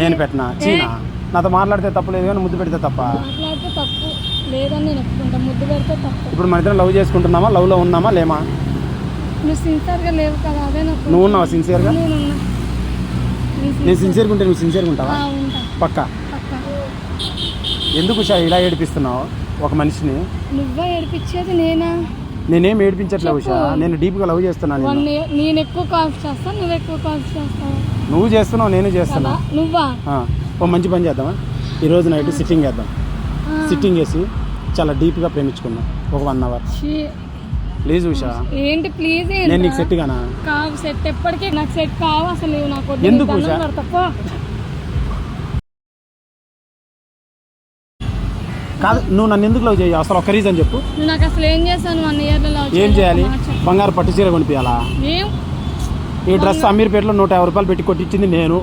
నేను పెట్టినా చీనా నాతో మాట్లాడితే తప్పు లేదు కానీ ముద్దు పెడితే తప్ప మాట్లాడితే తప్పు లేదని నేను ఒప్పుకుంటా, ముద్దు పెడితే తప్పు. ఇప్పుడు మన ఇద్దరం లవ్ చేసుకుంటున్నామా, లవ్లో ఉన్నామా లేమా? నువ్వు సిన్సియర్గా లేవు కదా, అదే నాకు. నువ్వు ఉన్నావా సిన్సియర్గా? నేను సిన్సియర్గా ఉంటే నువ్వు సిన్సియర్గా ఉంటావా? పక్కా? ఎందుకు ఉషా ఇలా ఏడిపిస్తున్నావు ఒక మనిషిని? నువ్వే ఏడిపించేది నేనా? నేనేం ఏడిపించట్లేదు ఉషా, నేను డీప్గా లవ్ చేస్తున్నాను. నేను ఎక్కువ కాల్స్ చేస్తాను, నువ్వు ఎక్కువ కాల్స్ చేస్తావు. నువ్వు చేస్తున్నావు, నేను చేస్తున్నా. నువ్వా? ఓ మంచి పని చేద్దామా, ఈరోజు నైట్ సిట్టింగ్ వేద్దాం. సిట్టింగ్ వేసి చాలా డీప్గా ప్రేమించుకుందాం ఒక 1 hour. ప్లీజ్ ఉషా. ఏంటి ప్లీజ్? నేను నీకు సెట్ గానా? కావు, సెట్ ఎప్పటికీ నాకు సెట్ కావు అసలు. నాకు ఎందుకు ఉషా? కాదు, నువ్వు నన్ను ఎందుకు లవ్ చేయాలి అసలు? ఒక్క రీజన్ చెప్పు. నువ్వు నాకు అసలు ఏం చేశాను 1 year లో? ఏం చేయాలి? బంగారు పట్టు చీర కొనిపించాలా? ఈ డ్రెస్ అమీర్పేటలో 150 రూపాయలు పెట్టి కొట్టించింది నేను.